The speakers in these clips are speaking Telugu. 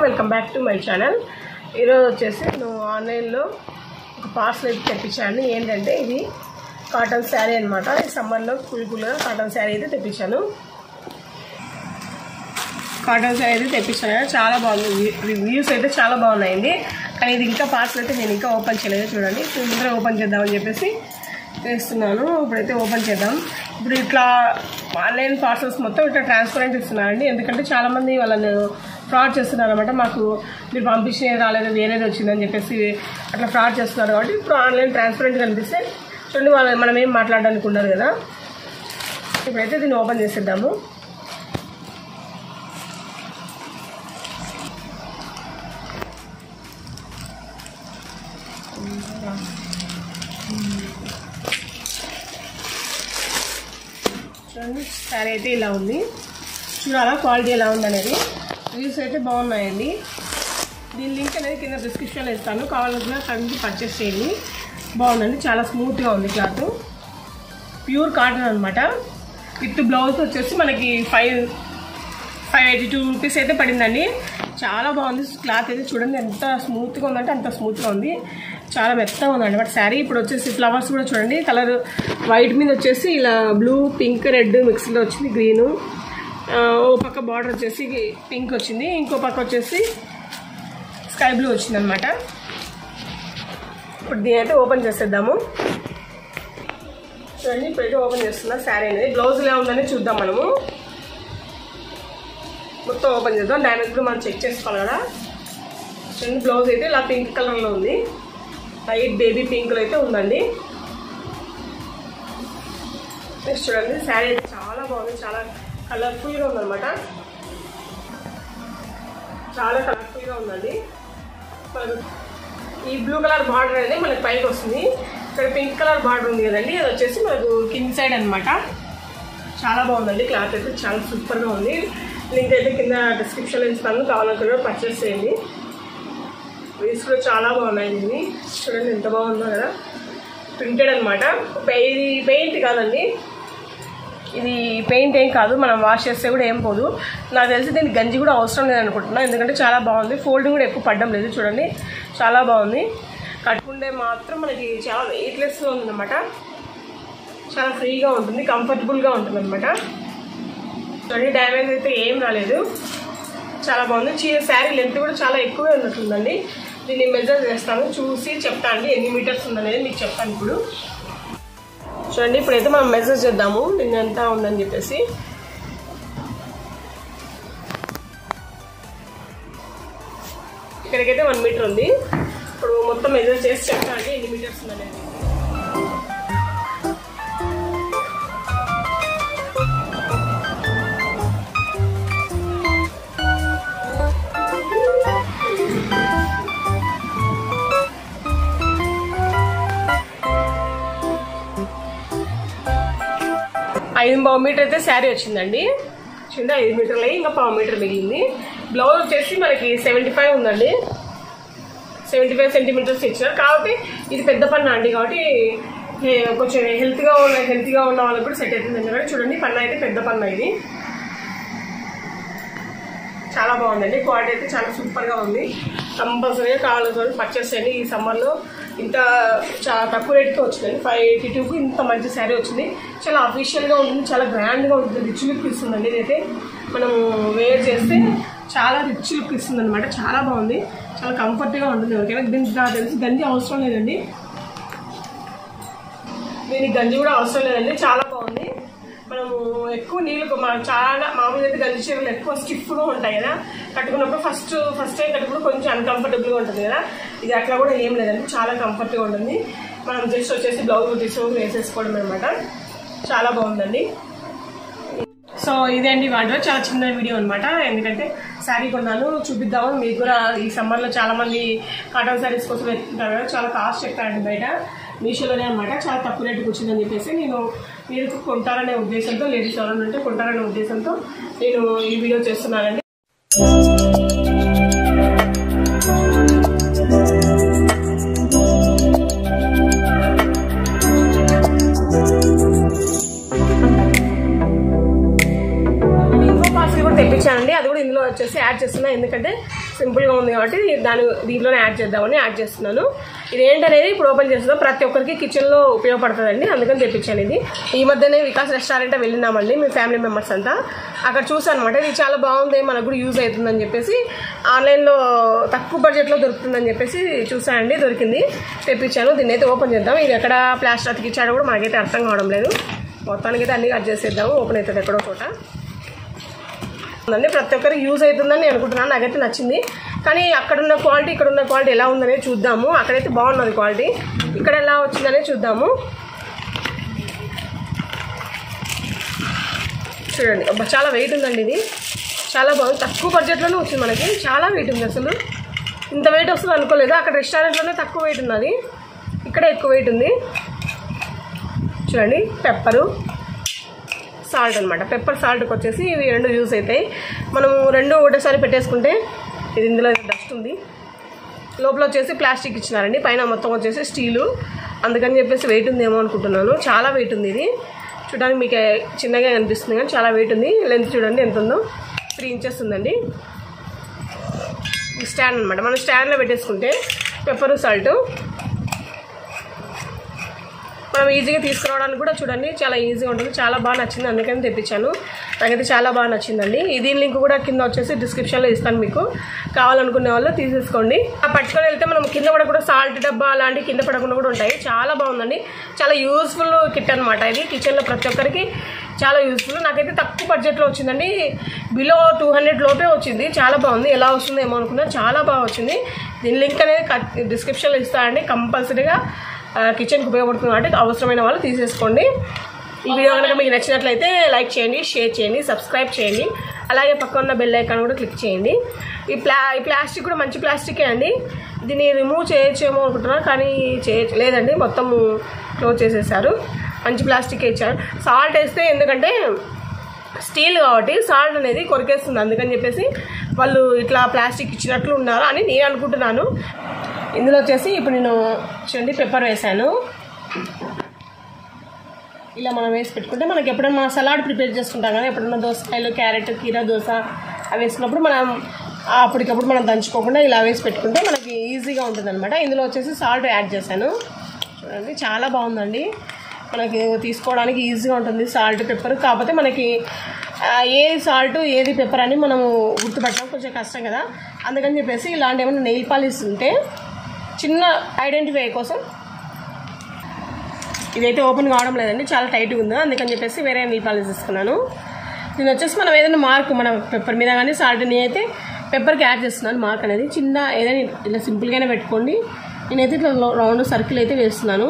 Welcome back to my channel. ఈరోజు వచ్చేసి నేను ఆన్లైన్లో ఒక పార్సల్ అయితే తెప్పించాను. ఏంటంటే ఇది కాటన్ శారీ అనమాట. ఈ సమ్మర్లో కూల్గా కాటన్ శారీ అయితే తెప్పించాను. చాలా బాగుంది. రివ్యూస్ అయితే చాలా బాగున్నాయండి. కానీ ఇది ఇంకా పార్సల్ అయితే నేను ఇంకా ఓపెన్ చేయలేదు. చూడండి, ముందర ఓపెన్ చేద్దామని చెప్పేసి చేస్తున్నాను. ఇప్పుడైతే ఓపెన్ చేద్దాం. ఇప్పుడు ఇట్లా ఆన్లైన్ పార్సల్స్ మొత్తం ఇట్లా ట్రాన్స్పరెంట్ ఇస్తున్నారండి. ఎందుకంటే చాలామంది వాళ్ళని ఫ్రాడ్ చేస్తున్నారు అనమాట. మాకు మీరు పంపించిన రాలేదు, వేరేది వచ్చిందని చెప్పేసి అట్లా ఫ్రాడ్ చేస్తున్నారు. కాబట్టి ఇప్పుడు ఆన్లైన్ ట్రాన్స్పరెంట్ కనిపిస్తే చూడండి, వాళ్ళు మనం ఏం మాట్లాడడానికి ఉండదు కదా. ఇప్పుడైతే దీన్ని ఓపెన్ చేసేద్దాము. చూడండి, శారీ అయితే ఇలా ఉంది. చూడాలా క్వాలిటీ ఎలా ఉందనేది. రివ్యూస్ అయితే బాగున్నాయండి. దీని లింక్ అనేది కింద డిస్క్రిప్షన్లో ఇస్తాను. కావాలనుకున్న అక్కడి పర్చేస్ చేయండి. బాగుందండి, చాలా స్మూత్గా ఉంది. క్లాత్ ప్యూర్ కాటన్ అనమాట. విత్ బ్లౌజ్ వచ్చేసి మనకి 582 రూపీస్ అయితే పడిందండి. చాలా బాగుంది. క్లాత్ అయితే చూడండి ఎంత స్మూత్గా ఉందంటే అంత స్మూత్గా ఉంది. చాలా మెత్తగా ఉందండి బట్ శారీ. ఇప్పుడు వచ్చేసి ఫ్లవర్స్ కూడా చూడండి, కలర్ వైట్ మీద వచ్చేసి ఇలా బ్లూ, పింక్, రెడ్ మిక్స్లో వచ్చింది. గ్రీను, ఓ పక్క బార్డర్ వచ్చేసి పింక్ వచ్చింది, ఇంకో పక్క వచ్చేసి స్కై బ్లూ వచ్చింది అనమాట. ఇప్పుడు దీని అయితే ఓపెన్ చేసేద్దాము. చూడండి, ఇప్పుడైతే ఓపెన్ చేస్తున్నా శారీ అనేది. బ్లౌజ్ ఎలా ఉందని చూద్దాం. మనము మొత్తం ఓపెన్ చేద్దాం. డ్యామేజ్ కూడా మనం చెక్ చేసుకోవాలి కదా. చూడండి, బ్లౌజ్ అయితే ఇలా పింక్ కలర్లో ఉంది. లైట్ బేబీ పింక్లో అయితే ఉందండి. నెక్స్ట్ చూడండి, శారీ అయితే చాలా బాగుంది. చాలా కలర్ఫుల్గా ఉందన్నమాట. చాలా కలర్ఫుల్గా ఉందండి. ఈ బ్లూ కలర్ బార్డర్ అనేది మనకి పైకి వస్తుంది. ఇక్కడ పింక్ కలర్ బార్డర్ ఉంది కదండి, అది వచ్చేసి మనకు కింద సైడ్ అనమాట. చాలా బాగుందండి. క్లాత్ అయితే చాలా సూపర్గా ఉంది. లింక్ అయితే కింద డిస్క్రిప్షన్లో ఇస్తాను. కావాలనుకున్న పర్చేస్ చేయండి. వీస్ కూడా చాలా బాగున్నాయి. దీన్ని చూడండి ఎంత బాగుందో కదా. ప్రింటెడ్ అనమాట. ఇది పెయింట్ కాదండి, ఇది పెయింట్ ఏం కాదు. మనం వాష్ చేస్తే కూడా ఏం పోదు. నాకు తెలిసి దీనికి గంజి కూడా అవసరం లేదనుకుంటున్నా. ఎందుకంటే చాలా బాగుంది. ఫోల్డింగ్ కూడా ఎక్కువ పడ్డం లేదు. చూడండి చాలా బాగుంది. కట్టుకుంటే మాత్రం మనకి చాలా వెయిట్లెస్గా ఉందన్నమాట. చాలా ఫ్రీగా ఉంటుంది, కంఫర్టబుల్గా ఉంటుంది అనమాట. చూడండి, డ్యామేజ్ అయితే ఏం రాలేదు. చాలా బాగుంది. శారీ లెంత్ కూడా చాలా ఎక్కువే ఉన్నట్టుందండి. దీన్ని మెజర్ చేస్తాను, చూసి చెప్తాను ఎన్ని మీటర్స్ ఉందనేది మీకు చెప్తాను ఇప్పుడు. చూడండి, ఇప్పుడైతే మనం మెజర్ చేద్దాము దీన్ని ఎంత ఉందని చెప్పేసి. ఇక్కడికైతే 1 మీటర్ ఉంది. ఇప్పుడు మొత్తం మెజర్ చేసి చెప్తాను ఎన్ని మీటర్స్ ఉందనేది. ఐదు మీటర్ అయితే శారీ వచ్చిందండి. చిన్న 5 మీటర్లు అయ్యి ఇంకా 1/2 మీటర్ మిగిలింది. బ్లౌజ్ వచ్చేసి మనకి 75 ఉందండి. 75 సెంటీమీటర్స్ ఇచ్చారు. కాబట్టి ఇది పెద్ద పన్న అండి. కాబట్టి కొంచెం హెల్త్గా ఉన్న వాళ్ళకి కూడా సెట్ అవుతుంది. ఎందుకంటే చూడండి, పన్న అయితే పెద్ద పన్న. ఇది చాలా బాగుందండి. క్వాలిటీ అయితే చాలా సూపర్గా ఉంది. కంపల్సరీగా కావాల్సిన పర్చేస్ చేయండి. ఈ సమ్మర్లో ఇంత చాలా తక్కువ రేట్కి వచ్చిందండి. 582కి ఇంత మంచి శారీ వచ్చింది. చాలా అఫీషియల్గా ఉంటుంది, చాలా గ్రాండ్గా ఉంటుంది. రిచ్ లుక్ ఇస్తుందండి. ఇదైతే మనం వేర్ చేస్తే చాలా రిచ్ లుక్ ఇస్తుంది అనమాట. చాలా బాగుంది, చాలా కంఫర్ట్గా ఉంటుంది. ఎవరికైనా దీనికి నాకు తెలిసి గంజి అవసరం లేదండి. దీనికి గంజి కూడా అవసరం లేదండి. చాలా బాగుంది. మనము ఎక్కువ నీళ్ళు చాలా మామూలుగా అయితే గంజి చీరలు ఎక్కువ స్టిఫ్గా ఉంటాయి కదా. కట్టుకున్నప్పుడు ఫస్ట్ టైం కట్టుకున్నప్పుడు కొంచెం అన్కంఫర్టబుల్గా ఉంటుంది కదా. ఇది అట్లా కూడా ఏం లేదండి, చాలా కంఫర్ట్గా ఉంటుంది. మనం జస్ట్ వచ్చేసి బ్లౌజ్ తీసుకొని వేసేసుకోవడం అనమాట. చాలా బాగుందండి. సో ఇదేంటి వాటిలో చాలా చిన్న వీడియో అనమాట. ఎందుకంటే శారీ కొన్నాను, చూపిద్దామని. మీకు కూడా ఈ సమ్మర్లో చాలామంది కాటన్ శారీస్ కోసం వెతుకుంటారు కదా. చాలా కాస్ట్ చెప్తారండి బయట. మీషోలోనే అనమాట. చాలా తక్కువ రేటుకి వచ్చిందని చెప్పేసి మీరు కొంటారనే ఉద్దేశంతో, లేడీస్ ఎవరైనా ఉంటే కొంటారనే ఉద్దేశంతో నేను ఈ వీడియో చేస్తున్నానండి. తెప్పించానండి. అది కూడా ఇందులో వచ్చేసి యాడ్ చేస్తున్నా. ఎందుకంటే సింపుల్గా ఉంది కాబట్టి దీంట్లోనే యాడ్ చేద్దామని యాడ్ చేస్తున్నాను. ఇది ఏంటనేది ఇప్పుడు ఓపెన్ చేస్తాం. ప్రతి ఒక్కరికి కిచెన్లో ఉపయోగపడుతుందండి, అందుకని తెప్పించాను ఇది. ఈ మధ్యనే వికాస్ రెస్టారెంట్ వెళ్ళినామండి మీ ఫ్యామిలీ మెంబర్స్ అంతా. అక్కడ చూసాను అనమాట, ఇది చాలా బాగుంది, మనకు కూడా యూజ్ అవుతుందని చెప్పేసి ఆన్లైన్లో తక్కువ బడ్జెట్లో దొరుకుతుందని చెప్పేసి చూసానండి, దొరికింది, తెప్పించాను. దీన్ని అయితే ఓపెన్ చేద్దాం. ఇది ఎక్కడ ప్లాస్టర్ అతికిచ్చాడో కూడా మనకైతే అర్థం కావడం లేదు. మొత్తానికి అయితే అన్ని కట్ చేసేద్దాము, ఓపెన్ అవుతుంది ఎక్కడో చోట. ప్రతి ఒక్కరికి యూజ్ అవుతుందని నేను అనుకుంటున్నాను, నాకైతే నచ్చింది. కానీ అక్కడున్న క్వాలిటీ ఇక్కడున్న క్వాలిటీ ఎలా ఉందనేది చూద్దాము. అక్కడైతే బాగున్నది క్వాలిటీ, ఇక్కడ ఎలా వచ్చిందనేది చూద్దాము. చూడండి, చాలా వెయిట్ ఉందండి, ఇది చాలా బాగుంది. తక్కువ బడ్జెట్లోనే వచ్చింది మనకి, చాలా వెయిట్ ఉంది. అసలు ఇంత వెయిట్ వస్తుంది అనుకోలేదు. అక్కడ రెస్టారెంట్లోనే తక్కువ వెయిట్ ఉన్నది, ఇక్కడ ఎక్కువ వెయిట్ ఉంది. చూడండి, పెప్పరు సాల్ట్ అనమాట. పెప్పర్ సాల్ట్కి వచ్చేసి ఇవి రెండు యూజ్ అవుతాయి. మనము రెండు ఒకటేసారి పెట్టేసుకుంటే, ఇది ఇందులో డస్ట్ ఉంది, లోపల వచ్చేసి ప్లాస్టిక్ ఇచ్చినారండి, పైన మొత్తం వచ్చేసి స్టీలు, అందుకని చెప్పేసి వెయిట్ ఉందేమో అనుకుంటున్నాను. చాలా వెయిట్ ఉంది ఇది, చూడడానికి మీకు చిన్నగా కనిపిస్తుంది కానీ చాలా వెయిట్ ఉంది. లెంత్ చూడండి ఎంత ఉందో, 3 ఇంచెస్ ఉందండి. ఈ స్టాండ్ అనమాట, మనం స్టాండ్లో పెట్టేసుకుంటే పెప్పరు సాల్ట్ మనం ఈజీగా తీసుకురావడానికి కూడా చూడండి చాలా ఈజీగా ఉంటుంది. చాలా బాగా నచ్చింది, అందుకని తెప్పించాను. నాకైతే చాలా బాగా నచ్చిందండి. దీని లింక్ కూడా కింద వచ్చేసి డిస్క్రిప్షన్లో ఇస్తాను, మీకు కావాలనుకునే వాళ్ళు తీసేసుకోండి. పట్టుకొని వెళ్తే మనం కింద పడకుండా సాల్ట్ డబ్బా అలాంటివి కింద పడకుండా కూడా ఉంటాయి. చాలా బాగుందండి, చాలా యూస్ఫుల్ కిట్ అనమాట ఇది. కిచెన్లో ప్రతి ఒక్కరికి చాలా యూస్ఫుల్. నాకైతే తక్కువ బడ్జెట్లో వచ్చిందండి, బిలో 200 లోపే వచ్చింది. చాలా బాగుంది, ఎలా వస్తుందో ఏమో అనుకున్నా, చాలా బాగా వచ్చింది. దీని లింక్ అనేది డిస్క్రిప్షన్లో ఇస్తానండి. కంపల్సరీగా కిచెన్కి ఉపయోగపడుతుంది కాబట్టి అవసరమైన వాళ్ళు తీసేసుకోండి. ఈ వీడియో కనుక మీకు నచ్చినట్లయితే లైక్ చేయండి, షేర్ చేయండి, సబ్స్క్రైబ్ చేయండి, అలాగే పక్కన ఉన్న బెల్ ఐకాన్ కూడా క్లిక్ చేయండి. ఈ ప్లాస్టిక్ కూడా మంచి ప్లాస్టికే అండి. దీన్ని రిమూవ్ చేయొచ్చేమో అనుకుంటున్నాను కానీ లేదండి, మొత్తం క్లోజ్ చేసేసారు. మంచి ప్లాస్టికే ఇచ్చారు. సాల్ట్ వేస్తే, ఎందుకంటే స్టీల్ కాబట్టి సాల్ట్ అనేది కొరికేస్తుంది, అందుకని చెప్పేసి వాళ్ళు ఇట్లా ప్లాస్టిక్ ఇచ్చినట్లు ఉన్నారు అని నేను అనుకుంటున్నాను. ఇందులో వచ్చేసి ఇప్పుడు నేను చూడండి పెప్పర్ వేసాను. ఇలా మనం వేసి పెట్టుకుంటే మనకి ఎప్పుడైనా సలాడ్ ప్రిపేర్ చేసుకుంటాం కదా, ఎప్పుడైనా దోసకాయలు, క్యారెట్, కీరా దోస అవి వేసుకున్నప్పుడు మనం అప్పటికప్పుడు మనం దంచుకోకుండా ఇలా వేసి పెట్టుకుంటే మనకి ఈజీగా ఉంటుంది అనమాట. ఇందులో వచ్చేసి సాల్ట్ యాడ్ చేశాను. చూడండి, చాలా బాగుందండి, మనకి తీసుకోవడానికి ఈజీగా ఉంటుంది సాల్ట్ పెప్పర్. కాకపోతే మనకి ఏది సాల్ట్ ఏది పెప్పర్ అని మనము గుర్తుపట్టడం కొంచెం కష్టం కదా, అందుకని చెప్పేసి ఇలాంటి ఏమైనా నెయిల్ పాలిష్ ఉంటే చిన్న ఐడెంటిఫై కోసం, ఇదైతే ఓపెన్ కావడం లేదండి, చాలా టైట్గా ఉంది, అందుకని చెప్పేసి వేరే నెయిల్ పాలిష్ తీసుకున్నాను. దీని వచ్చేసి మనం ఏదైనా మార్క్ మన పెప్పర్ మీద కానీ సాల్ట్ నేనైతే పెప్పర్కి యాడ్ చేస్తున్నాను. మార్క్ అనేది చిన్న ఏదైనా ఇలా సింపుల్గానే పెట్టుకోండి. నేనైతే ఇట్లా రౌండ్ సర్కిల్ అయితే వేస్తున్నాను.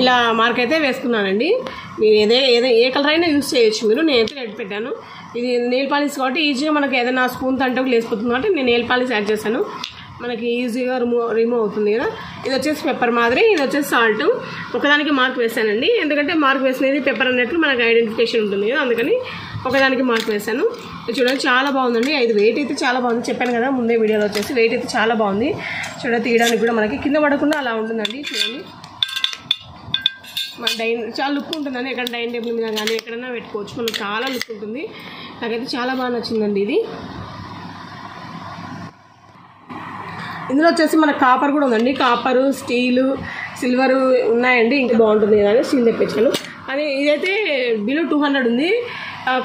ఇలా మార్క్ అయితే వేసుకున్నానండి. మీరు ఏ కలర్ అయినా యూజ్ చేయొచ్చు మీరు. నేనైతే రెడ్ పెట్టాను. ఇది నెయిల్ పాలిష్ కాబట్టి ఈజీగా మనకి ఏదైనా స్పూన్ తంటే లేసిపోతుంది కాబట్టి నేను నెయిల్ పాలిష్ యాడ్ చేశాను. మనకి ఈజీగా రిమూవ్ అవుతుంది కదా. ఇది వచ్చేసి పెప్పర్ మాదిరి, ఇది వచ్చేసి సాల్ట్. ఒకదానికి మార్క్ వేసానండి, ఎందుకంటే మార్క్ వేసినది పెప్పర్ అన్నట్లు మనకు ఐడెంటిఫికేషన్ ఉంటుంది కదా, అందుకని ఒకదానికి మార్క్ వేసాను. చూడండి, చాలా బాగుందండి. ఇది వెయిట్ అయితే చాలా బాగుంది, చెప్పాను కదా ముందే వీడియోలో వచ్చేసి. వెయిట్ అయితే చాలా బాగుంది. చూడండి, తీయడానికి కూడా మనకి కింద పడకుండా అలా ఉంటుందండి. చూడండి, మన చాలా లుక్ ఉంటుందండి. ఎక్కడ డైనింగ్ టేబుల్ మీద కానీ ఎక్కడైనా పెట్టుకోవచ్చు, మనకు చాలా లుక్ ఉంటుంది. నాకైతే చాలా బాగా నచ్చిందండి ఇది. ఇందులో వచ్చేసి మన కాపర్ కూడా ఉందండి. కాపరు, స్టీలు, సిల్వరు ఉన్నాయండి. ఇంకా బాగుంటుంది కదా స్టీల్ తెప్పించాను. కానీ ఇదైతే బిలో 200 ఉంది.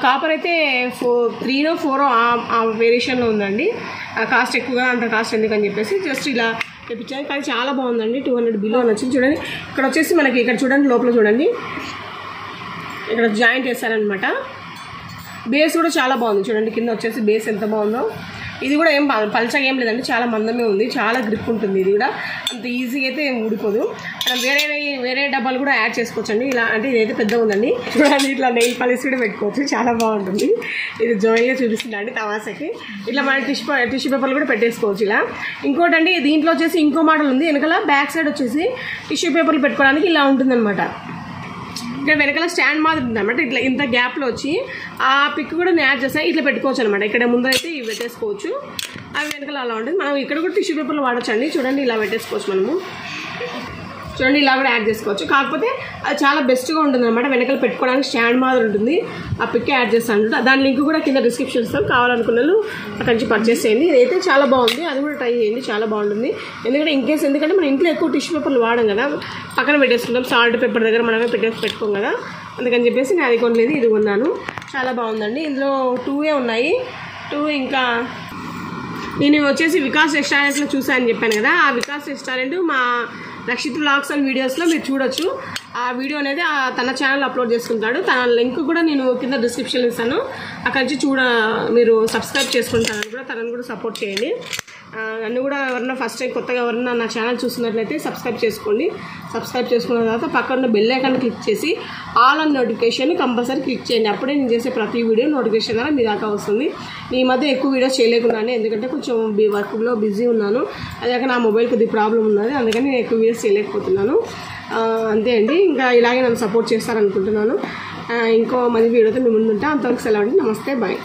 కాపర్ అయితే 3 or 4 ఆ వేరియేషన్లో ఉందండి. కాస్ట్ ఎక్కువగా, అంత కాస్ట్ ఎందుకని చెప్పేసి జస్ట్ ఇలా తెప్పించాను. కానీ చాలా బాగుందండి, 200 బిలో నచ్చింది. చూడండి, ఇక్కడ వచ్చేసి మనకి ఇక్కడ చూడండి, లోపల చూడండి, ఇక్కడ జాయింట్ వేసారనమాట. బేస్ కూడా చాలా బాగుంది. చూడండి, కింద వచ్చేసి బేస్ ఎంత బాగుందో. ఇది కూడా ఏం పల్చగా ఏం లేదండి, చాలా మందమే ఉంది, చాలా గ్రిప్ ఉంటుంది. ఇది కూడా అంత ఈజీగా అయితే ఏం ఊడిపోదు. మనం వేరే డబ్బాలు కూడా యాడ్ చేసుకోవచ్చండి. ఇలా అంటే ఇదైతే పెద్దగా ఉందండి. చూడండి, ఇట్లా నెయిల్ పాలిష్ కూడా పెట్టుకోవచ్చు, చాలా బాగుంటుంది. ఇది జాయిన్గా చూపిస్తుందండి తమాసకి. ఇట్లా మన టిష్యూ పేపర్లు కూడా పెట్టేసుకోవచ్చు ఇలా. ఇంకోటండి, దీంట్లో వచ్చేసి ఇంకో మోడల్ ఉంది. వెనకాల బ్యాక్ సైడ్ వచ్చేసి టిష్యూ పేపర్లు పెట్టుకోవడానికి ఇలా ఉంటుందన్నమాట. ఇక్కడ వెనకాల స్టాండ్ మాదిరి ఉంది అనమాట. ఇట్లా ఇంత గ్యాప్లో వచ్చి ఆ పిక్ కూడా నేను యాడ్ చేస్తాను. ఇట్లా పెట్టుకోవచ్చు అనమాట. ఇక్కడ ముందు అయితే ఇవి పెట్టేసుకోవచ్చు, అవి వెనకాల అలా ఉంటుంది. మనం ఇక్కడ కూడా టిష్యూ పేపర్లు వాడచ్చు అండి. చూడండి, ఇలా పెట్టేసుకోవచ్చు మనము. చూడండి ఇలా కూడా యాడ్ చేసుకోవచ్చు. కాకపోతే అది చాలా బెస్ట్గా ఉంటుంది అనమాట. వెనకాల పెట్టుకోవడానికి స్టాండ్ మాదిరి ఉంటుంది. ఆ పిక్ యాడ్ చేస్తాను. దాని లింక్ కూడా కింద డిస్క్రిప్షన్ ఇస్తాం. కావాలనుకున్న వాళ్ళు అక్కడి నుంచి పర్చేస్ చేయండి. ఇదైతే చాలా బాగుంది. అది కూడా ట్రై చేయండి, చాలా బాగుంటుంది. ఎందుకంటే మనం ఇంట్లో ఎక్కువ టిష్యూ పేపర్లు వాడడం కదా, పక్కన పెట్టేసుకుంటాం. సాల్ట్ పేపర్ దగ్గర మనమే పెట్టుకోం కదా, అందుకని చెప్పేసి నేను అది కొనలేదు, ఇది కొన్నాను. చాలా బాగుందండి. ఇందులో 2 ఉన్నాయి. 2 ఇంకా నేను వచ్చేసి వికాస్ రెస్టారెంట్లో చూసానని చెప్పాను కదా, ఆ వికాస్ రెస్టారెంట్ మా రక్షిత్ వ్లాగ్స్ అండ్ వీడియోస్లో మీరు చూడొచ్చు. ఆ వీడియో అనేది తన ఛానల్ అప్లోడ్ చేసుకుంటాడు. తన లింక్ కూడా నేను కింద డిస్క్రిప్షన్లో ఇస్తాను. అక్కడి నుంచి మీరు సబ్స్క్రైబ్ చేసుకుంటానని కూడా తనను కూడా సపోర్ట్ చేయండి. నన్ను కూడా ఎవరన్నా ఫస్ట్ టైం కొత్తగా ఎవరన్నా నా ఛానల్ చూస్తున్నట్లయితే సబ్స్క్రైబ్ చేసుకోండి. సబ్స్క్రైబ్ చేసుకున్న తర్వాత పక్కన బెల్ ఐకాన్ క్లిక్ చేసి all on notification compulsory click చేయండి. అప్పుడే నేను చేసే ప్రతి వీడియో నోటిఫికేషన్ ద్వారా మీ దాకా వస్తుంది. ఈ మధ్య ఎక్కువ వీడియోస్ చేయలేకున్నాను, ఎందుకంటే కొంచెం వర్క్లో బిజీ ఉన్నాను. అదే నా మొబైల్ కొద్దిగా ప్రాబ్లం ఉన్నది, అందుకని నేను ఎక్కువ వీడియోస్ చేయలేకపోతున్నాను. అంతే అండి. ఇంకా ఇలాగే నన్ను సపోర్ట్ చేస్తారనుకుంటున్నాను. ఇంకో మంచి వీడియోతో మీ ముందు ఉంటా. అంతవరకు సెలవు అండి. నమస్తే, బాయ్.